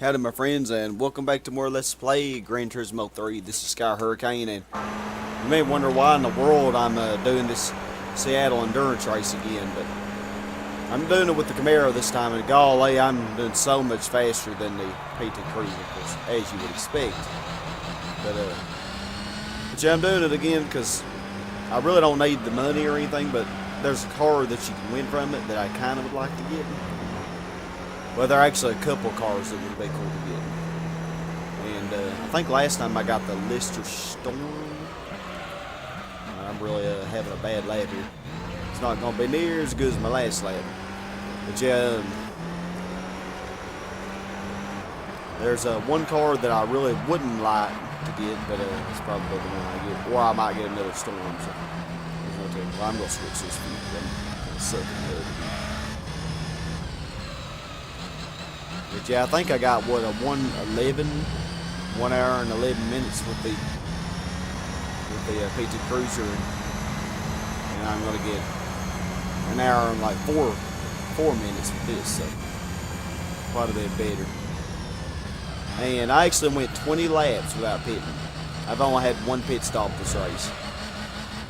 Howdy my friends, and welcome back to more Let's Play Gran Turismo 3. This is Sky Hurricane, and you may wonder why in the world I'm doing this Seattle endurance race again, but I'm doing it with the Camaro this time, and golly, I'm doing so much faster than the PT Cruiser, as you would expect. But yeah, I'm doing it again because I really don't need the money or anything, but there's a car that you can win from it that I kind of would like to get. Well, there are actually a couple cars that would be cool to get. And I think last time I got the Lister Storm. I'm really having a bad lap here. It's not going to be near as good as my last lap. But yeah, there's one car that I really wouldn't like to get, but it's probably the one I get. Or I might get another Storm. So well, I'm going to switch this one. But yeah, I think I got what, a 1:11, 1 hour and 11 minutes with the PT Cruiser, and I'm gonna get an hour and like four minutes with this, so quite a bit better. And I actually went 20 laps without pitting. I've only had one pit stop this race,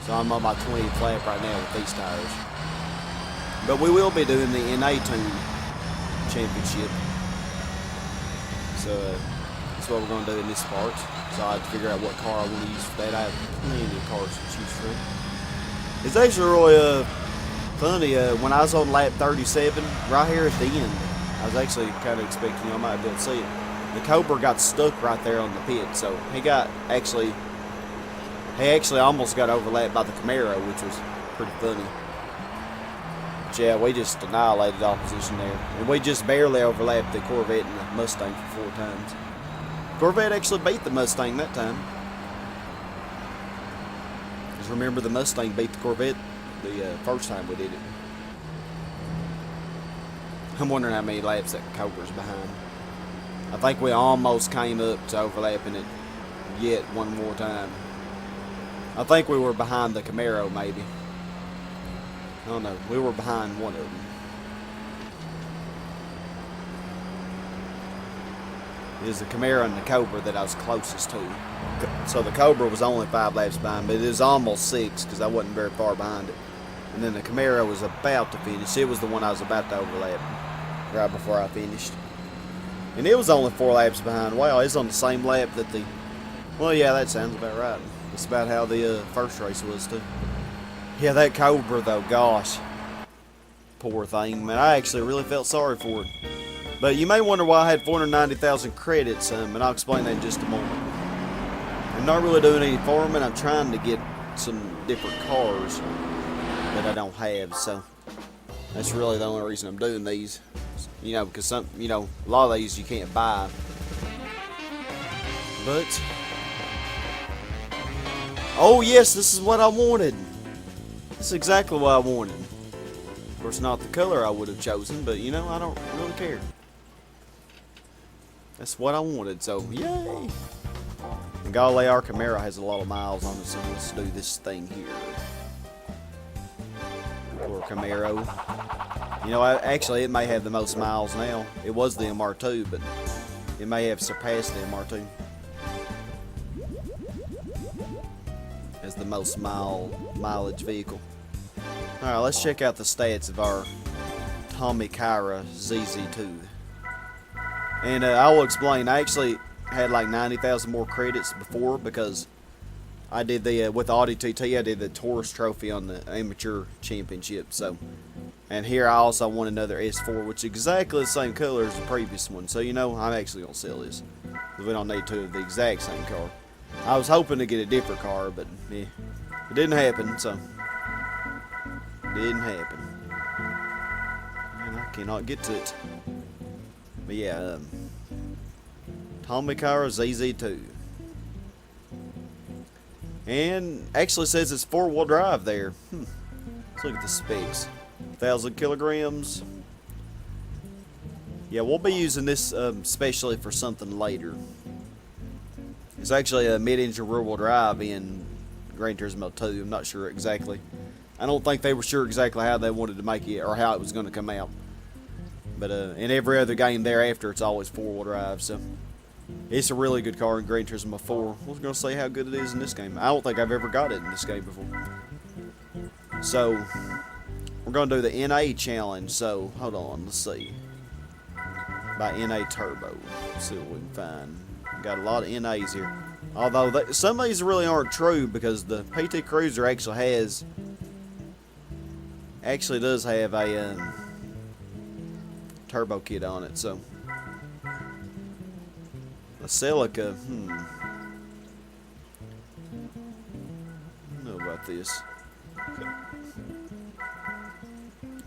so I'm on my 20th lap right now with these tires. But we will be doing the NA2 championship. So that's what we're going to do in this part. So I have to figure out what car I want to use for that. I have plenty of cars to choose from. It's actually really funny. When I was on lap 37, right here at the end, I was actually kind of expecting I might be able to see it. The Cobra got stuck right there on the pit, so he actually almost got overlapped by the Camaro, which was pretty funny. But yeah, we just annihilated opposition there. And we just barely overlapped the Corvette and the Mustang for 4 times. Corvette actually beat the Mustang that time. Because remember, the Mustang beat the Corvette the first time we did it. I'm wondering how many laps that Cobra's behind. I think we almost came up to overlapping it yet one more time. I think we were behind the Camaro, maybe. I don't know. We were behind one of them. It was the Camaro and the Cobra that I was closest to. So the Cobra was only 5 laps behind, but it was almost 6 because I wasn't very far behind it. And then the Camaro was about to finish. It was the one I was about to overlap right before I finished. And it was only 4 laps behind. Wow, it's on the same lap that the... Well, yeah, that sounds about right. It's about how the first race was, too. Yeah, that Cobra, though, gosh. Poor thing, man. I actually really felt sorry for it. But you may wonder why I had 490,000 credits, and I'll explain that in just a moment. I'm not really doing any farming. I'm trying to get some different cars that I don't have, so that's really the only reason I'm doing these. You know, because a lot of these you can't buy. But, oh yes, this is what I wanted. This is exactly what I wanted. Of course, not the color I would have chosen, but you know, I don't really care. That's what I wanted, so yay! And golly, our Camaro has a lot of miles on it, so let's do this thing here. Poor Camaro. You know, actually, it may have the most miles now. It was the MR2, but it may have surpassed the MR2 as the most mileage vehicle. Alright, let's check out the stats of our Tommy Kyra ZZ2. And I will explain, I actually had like 90,000 more credits before because I did the, with the Audi TT, I did the Taurus Trophy on the Amateur Championship, so. And here I also won another S4, which is exactly the same color as the previous one, so you know, I'm actually going to sell this. Because we don't need 2 of the exact same car. I was hoping to get a different car, but yeah, it didn't happen, so. Didn't happen. And I cannot get to it. But yeah, Tommy Kyra ZZ2. And actually says it's 4-wheel drive there. Let's look at the specs. 1,000 kilograms. Yeah, we'll be using this especially for something later. It's actually a mid-engine rear-wheel drive in Gran Turismo 2. I'm not sure exactly. I don't think they were sure exactly how they wanted to make it or how it was going to come out. But in every other game thereafter, it's always 4-wheel drive. So it's a really good car in Gran Turismo 4. I was gonna say how good it is in this game. I don't think I've ever got it in this game before. So we're gonna do the NA challenge. So hold on, let's see. By NA Turbo. Let's see what we can find. Got a lot of NAs here. Although some of these really aren't true because the PT Cruiser actually does have a turbo kit on it. So a Celica, I don't know about this.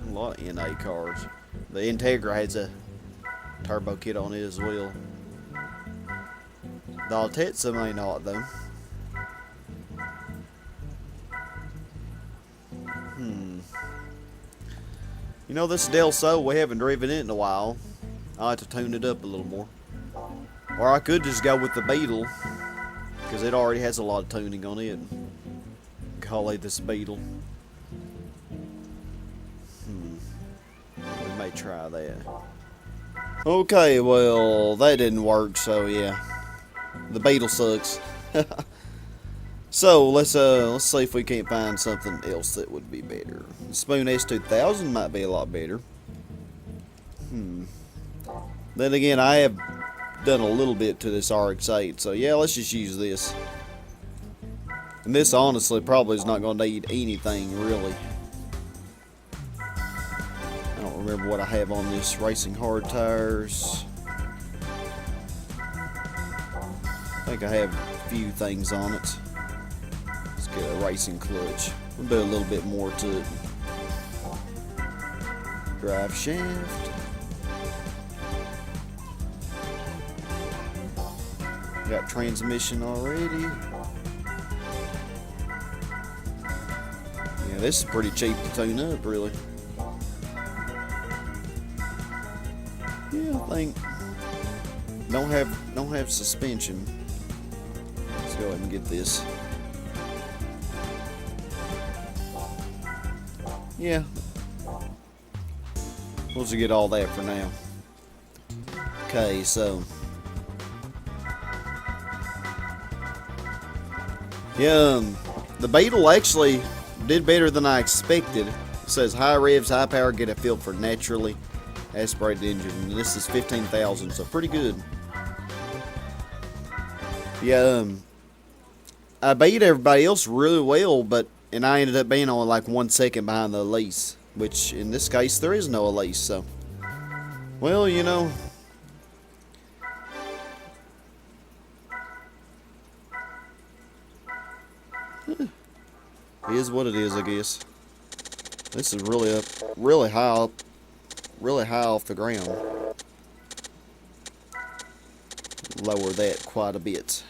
A lot of NA cars. The Integra has a turbo kit on it as well. The Altezza may not though. You know, this Del Sol, we haven't driven it in a while. I'll have to tune it up a little more. Or I could just go with the Beetle, because it already has a lot of tuning on it. Call it this Beetle. We may try that. Okay, well, that didn't work, so yeah. The Beetle sucks. So let's see if we can't find something else that would be better. The Spoon S2000 might be a lot better. Then again, I have done a little bit to this RX8, so yeah, let's just use this. And this honestly probably is not going to need anything really. I don't remember what I have on this. Racing hard tires. I think I have a few things on it. Let's get a racing clutch. We'll do a little bit more to it. Drive shaft. Got transmission already. Yeah, this is pretty cheap to tune up, really. Yeah, I think don't have suspension. Let's go ahead and get this. Yeah, we'll just get all that for now. Okay, so yeah, the Beetle actually did better than I expected. It says high revs, high power, get a feel for naturally aspirated engine. And this is 15,000, so pretty good. Yeah, I beat everybody else really well, and I ended up being only like 1 second behind the Elise, which in this case there is no Elise. So, well, you know. It is what it is, I guess. This is really high off the ground. Lower that quite a bit.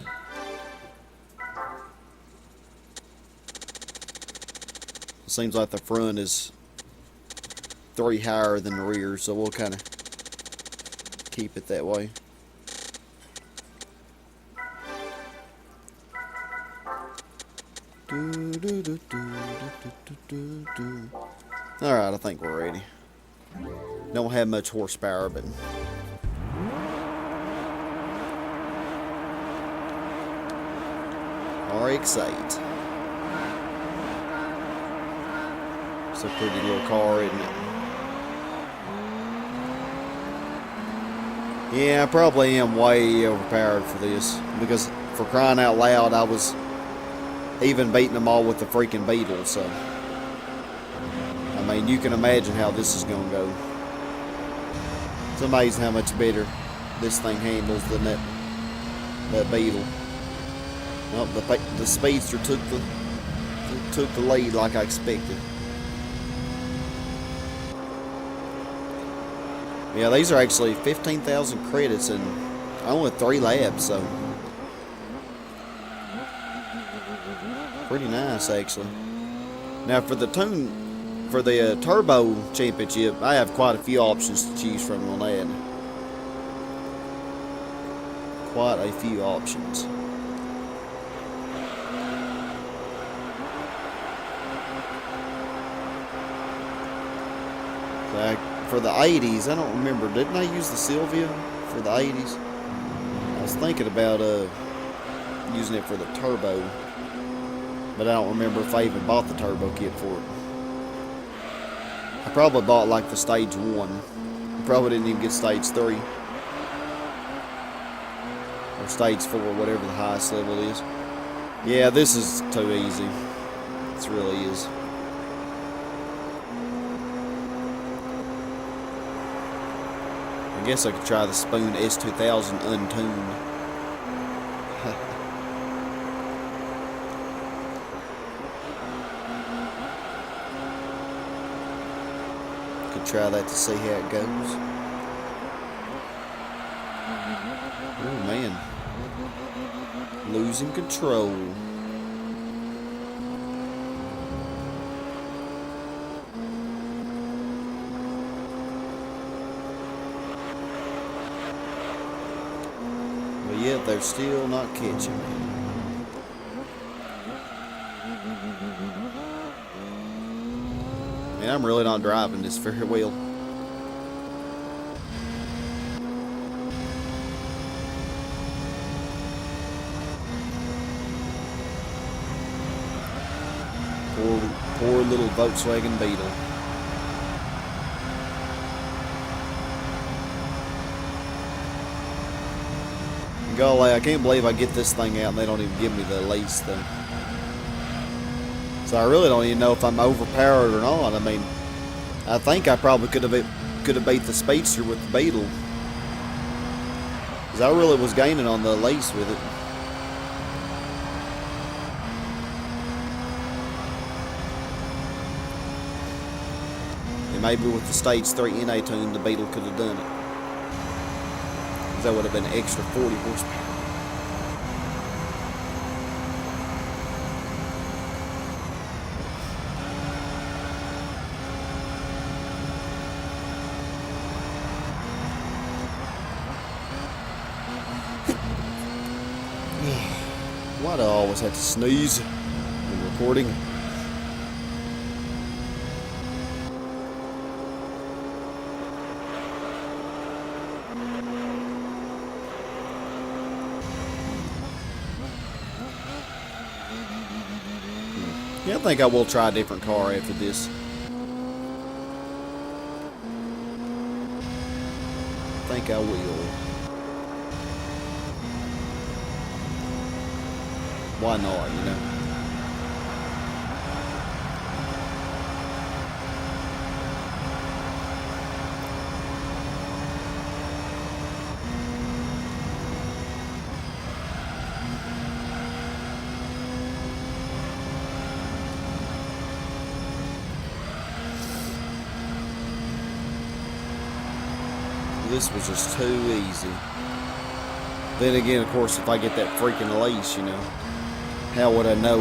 Seems like the front is 3 higher than the rear, so we'll kind of keep it that way. Alright, I think we're ready. Don't have much horsepower, but RX8. It's a pretty little car, isn't it? Yeah, I probably am way overpowered for this, because for crying out loud, I was even beating them all with the freaking Beetle, so I mean, you can imagine how this is gonna go. It's amazing how much better this thing handles than that Beetle. Well, the Speedster took the lead like I expected. Yeah, these are actually 15,000 credits and only 3 laps, so pretty nice actually. Now for the turbo championship, I have quite a few options to choose from on that. Quite a few options. for the 80s, I don't remember. Didn't they use the Sylvia for the 80s? I was thinking about using it for the turbo, but I don't remember if I even bought the turbo kit for it. I probably bought like the stage 1. Probably didn't even get stage 3. Or stage 4, whatever the highest level is. Yeah, this is too easy. This really is. I guess I could try the Spoon S2000 untuned. Could try that to see how it goes. Oh man. Losing control. But yet they're still not catching me. Man, I'm really not driving this very well. Poor little Volkswagen Beetle. Golly, I can't believe I get this thing out and they don't even give me the lease though. So I really don't even know if I'm overpowered or not. I mean, I think I probably could have beat the Speedster with the Beetle, because I really was gaining on the lease with it. And maybe with the stage 3 NA tune, the Beetle could have done it. That would have been an extra 40 horsepower. Why do I always have to sneeze when recording? Yeah, I think I will try a different car after this. I think I will. Why not, you know? This was just too easy. Then again, of course, if I get that freaking lease, you know, how would I know?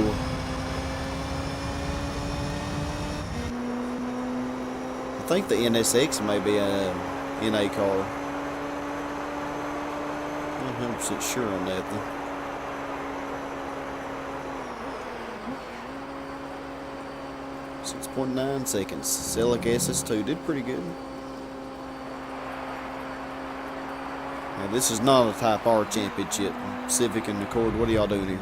I think the NSX may be a NA car. I'm not 100% sure on that though. .9 seconds. Celic SS2 did pretty good. Now, this is not a Type R championship. Civic and Accord, what are y'all doing here?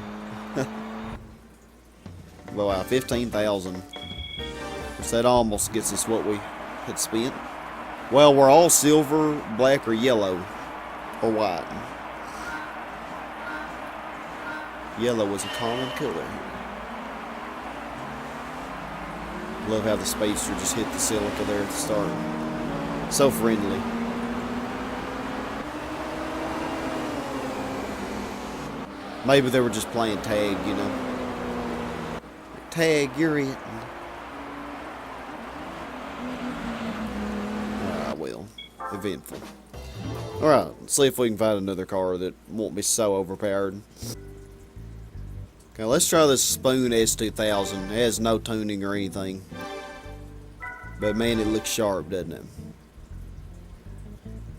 Wow, 15,000. So that almost gets us what we had spent. Well, we're all silver, black, or yellow, or white. Yellow is a common color. Love how the Speedster just hit the silica there at the start. So friendly. Maybe they were just playing tag, you know. Tag, you're it. Well, eventful. Alright, let's see if we can find another car that won't be so overpowered. Okay, let's try this Spoon S2000. It has no tuning or anything. But man, it looks sharp, doesn't it?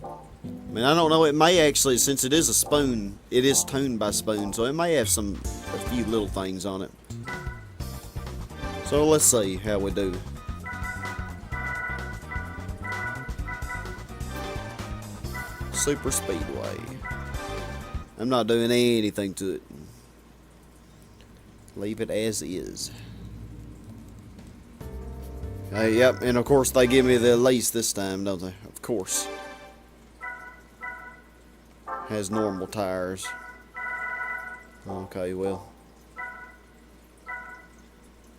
I mean, I don't know, it may actually, since it is a Spoon, it is tuned by Spoon, so it may have a few little things on it. So let's see how we do. Super Speedway. I'm not doing anything to it. Leave it as is. Yep, and of course they give me the lease this time, don't they? Of course. Has normal tires. Okay, well.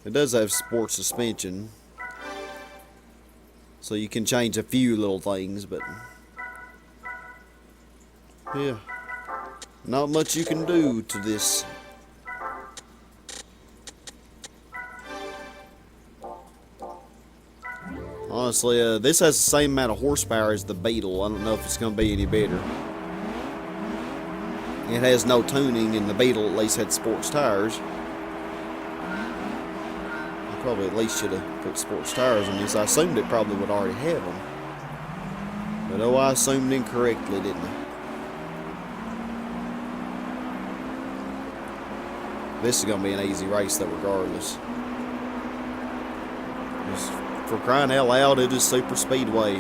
It does have sports suspension. So you can change a few little things, but yeah. Not much you can do to this. Honestly, this has the same amount of horsepower as the Beetle. I don't know if it's going to be any better. It has no tuning, and the Beetle at least had sports tires. I probably at least should have put sports tires on this. I assumed it probably would already have them. But oh, I assumed incorrectly, didn't I? This is going to be an easy race, though, regardless. Just for crying out loud, it is Super Speedway.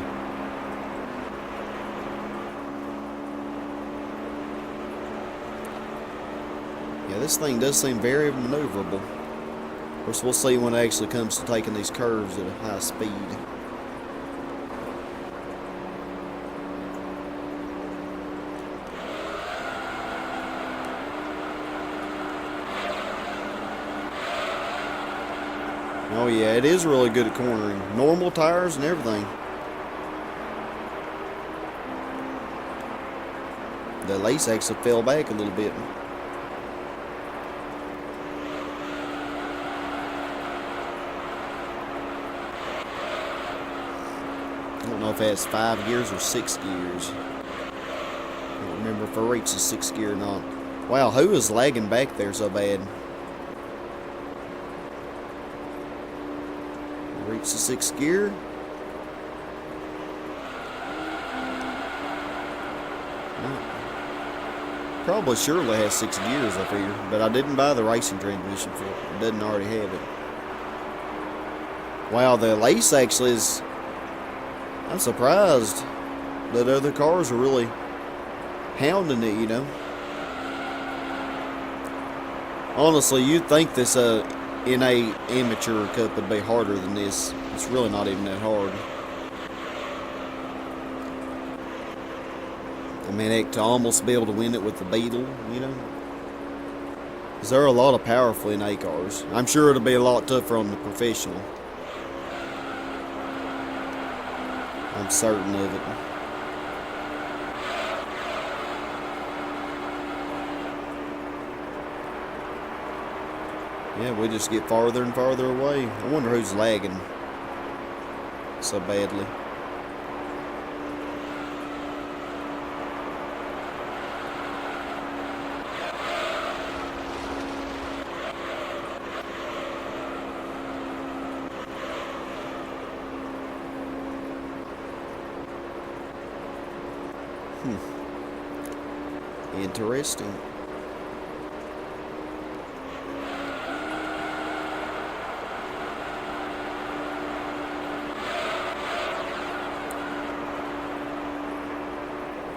Yeah, this thing does seem very maneuverable. Of course, we'll see when it actually comes to taking these curves at a high speed. Oh yeah, it is really good at cornering. Normal tires and everything. The lace actually fell back a little bit. I don't know if it has 5 gears or 6 gears. I don't remember if it reaches 6 gear or not. Wow, who is lagging back there so bad? Reach the 6th gear. Probably surely has 6 gears up here, but I didn't buy the racing transmission for it. It doesn't already have it. Wow, the lace actually is... I'm surprised that other cars are really hounding it, you know. Honestly, you'd think this NA Amateur Cup would be harder than this. It's really not even that hard. I mean, heck, to almost be able to win it with the Beetle, you know. Because there are a lot of powerful NA cars. I'm sure it'll be a lot tougher on the professional. I'm certain of it. Yeah, we just get farther and farther away. I wonder who's lagging so badly. Interesting.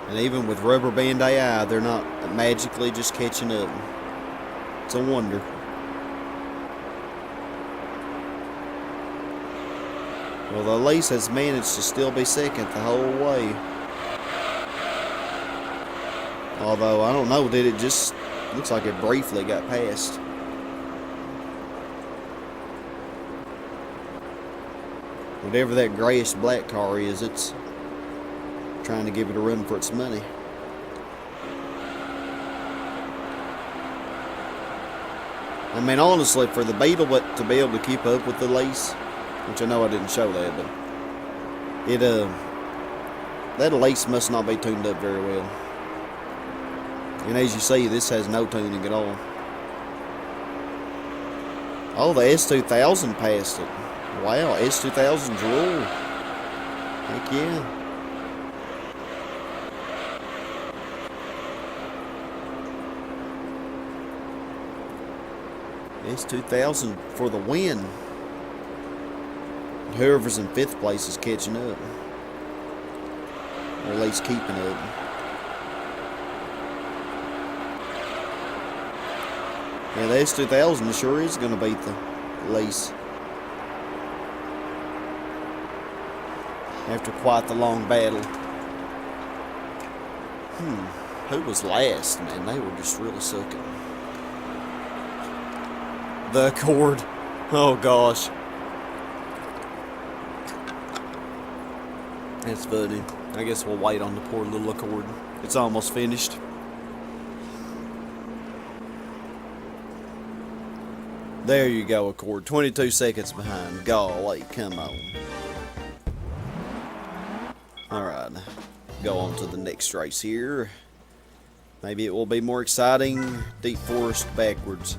And even with rubber band AI, they're not magically just catching up. It's a wonder. Well, the lace has managed to still be second the whole way. Although, I don't know, did it just... Looks like it briefly got past. Whatever that grayish black car is, it's trying to give it a run for its money. I mean, honestly, for the Beetle to be able to keep up with the lace, which I know I didn't show that, but it, that lace must not be tuned up very well. And as you see, this has no tuning at all. Oh, the S2000 passed it. Wow, S2000's rule. Heck yeah. S2000 for the win. Whoever's in 5th place is catching up. Or at least keeping up. Yeah, the S2000 sure is going to beat the Lace. After quite the long battle. Who was last, man? They were just really sucking. The Accord. Oh, gosh. That's funny. I guess we'll wait on the poor little Accord. It's almost finished. There you go, Accord. 22 seconds behind. Golly, come on. Alright. Go on to the next race here. Maybe it will be more exciting. Deep Forest backwards.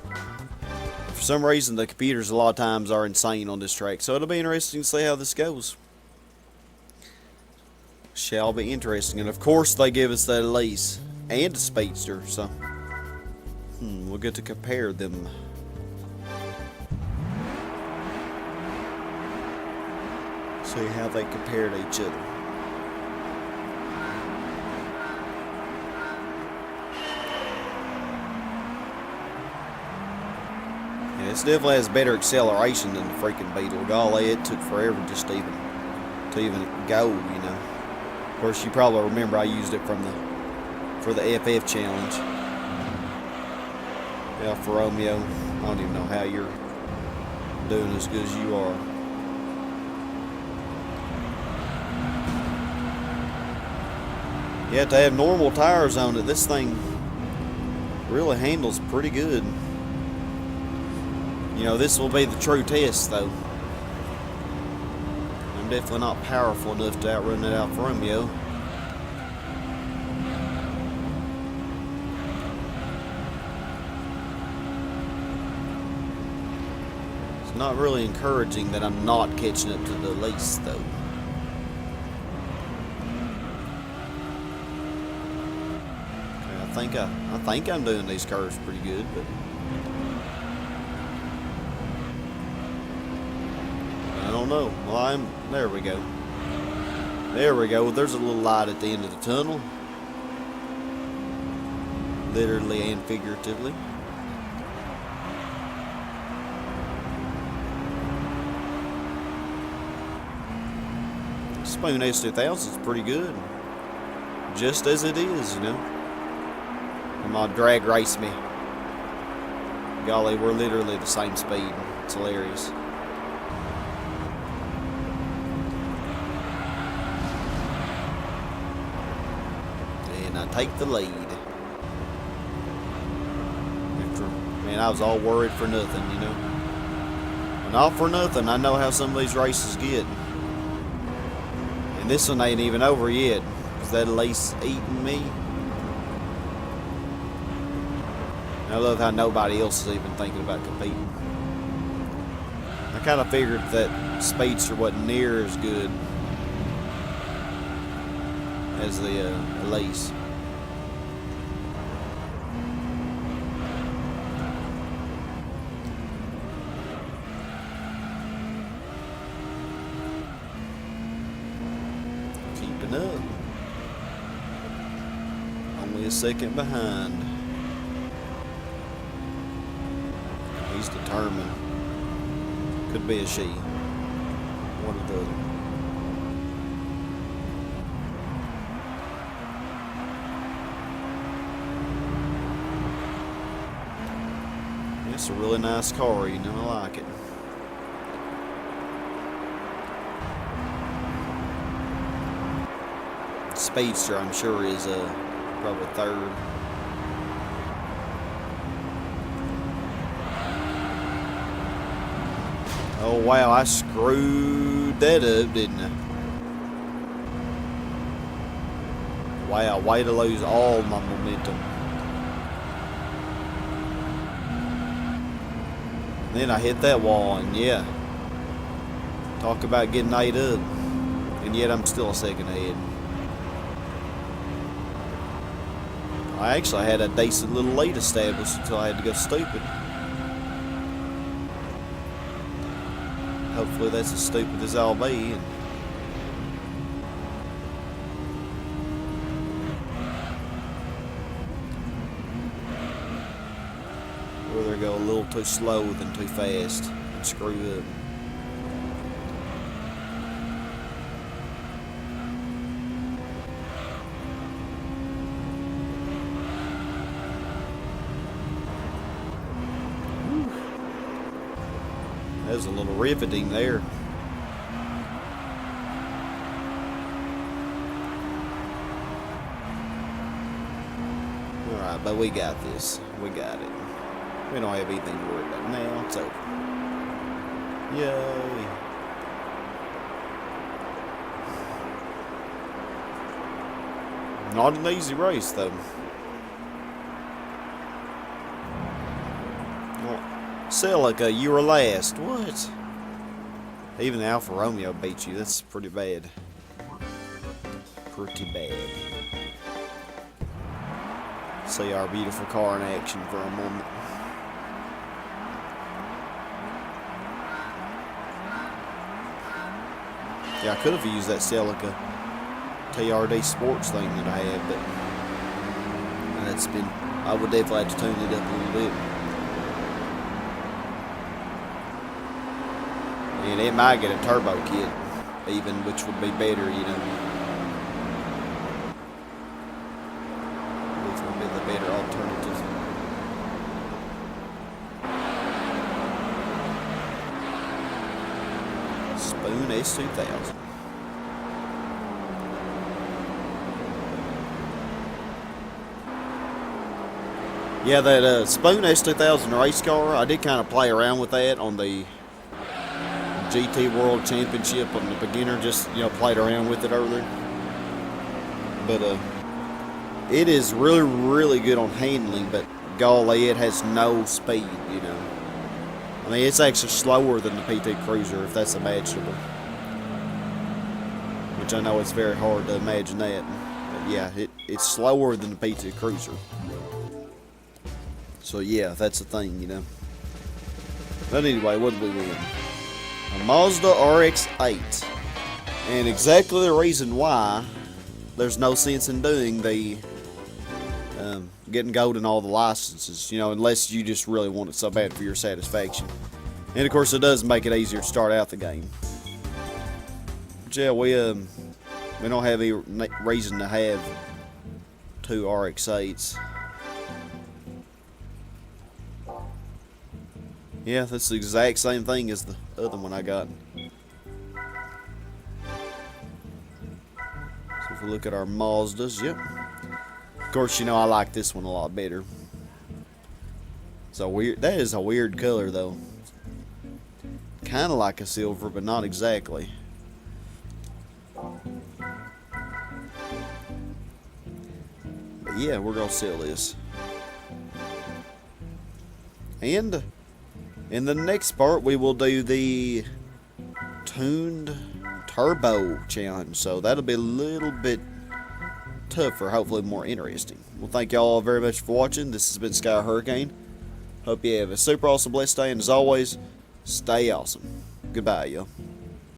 For some reason, the computers a lot of times are insane on this track, so it'll be interesting to see how this goes. Shall be interesting. And of course, they give us that Elise and a Speedster, so we'll get to compare them. See how they compare to each other. Yeah, this definitely has better acceleration than the freaking Beetle. Golly, it took forever just to even go, you know. Of course, you probably remember I used it for the FF challenge. Alfa Romeo. I don't even know how you're doing as good as you are. You have to have normal tires on it. This thing really handles pretty good. You know, this will be the true test, though. I'm definitely not powerful enough to outrun that Alfa Romeo. It's not really encouraging that I'm not catching up to the least, though. I think I'm doing these curves pretty good, but I don't know. Well, there we go. There we go. There's a little light at the end of the tunnel. Literally and figuratively. Spoon S2000 is pretty good. Just as it is, you know. Come on, drag race me. Golly, we're literally the same speed. It's hilarious. And I take the lead. Man, I was all worried for nothing, you know. And all for nothing, I know how some of these races get. And this one ain't even over yet. Is that lace eating me? I love how nobody else is even thinking about competing. I kind of figured that Speedster wasn't near as good as the Elise. Keeping up. Only a second behind. He's determined. Could be a she. One of the other. It's a really nice car, you know, I like it. Speedster, I'm sure, is probably third. Oh wow, I screwed that up, didn't I? Wow, way to lose all my momentum. Then I hit that wall, and yeah. Talk about getting ate up. And yet I'm still a second ahead. I actually had a decent little lead established until I had to go stupid. Hopefully that's as stupid as I'll be. And rather go a little too slow than too fast and screw up. There's a little riveting there. Alright, but we got this. We got it. We don't have anything to worry about now. It's over. Yay. Not an easy race, though. Celica, you were last. What? Even the Alfa Romeo beat you. That's pretty bad. Pretty bad. See our beautiful car in action for a moment. Yeah, I could have used that Celica TRD Sports thing that I had, but that's been. I would definitely have to tune it up a little bit. And it might get a turbo kit, even, which would be better, you know. Which would be the better alternative. Spoon S2000. Yeah, that Spoon S2000 race car, I did kind of play around with that on the GT World Championship on the beginner, just, you know, played around with it earlier. But it is really, really good on handling, but golly, it has no speed, you know. I mean, it's actually slower than the PT Cruiser, if that's imaginable. Which I know it's very hard to imagine that. But yeah, it's slower than the PT Cruiser. So yeah, that's the thing, you know. But anyway, what did we win? A Mazda RX8. And exactly the reason why there's no sense in doing the getting gold in all the licenses, you know, unless you just really want it so bad for your satisfaction. And of course, it does make it easier to start out the game. But yeah, we don't have any reason to have two RX8s. Yeah, that's the exact same thing as the other one I got. So if we look at our Mazdas, yep. Of course, you know, I like this one a lot better. So weird. That is a weird color, though. Kind of like a silver, but not exactly. But yeah, we're gonna sell this. And in the next part, we will do the tuned turbo challenge. So that'll be a little bit tougher, hopefully more interesting. Well, thank y'all all very much for watching. This has been Sky Hurricane. Hope you have a super awesome, blessed day, and as always, stay awesome. Goodbye, y'all.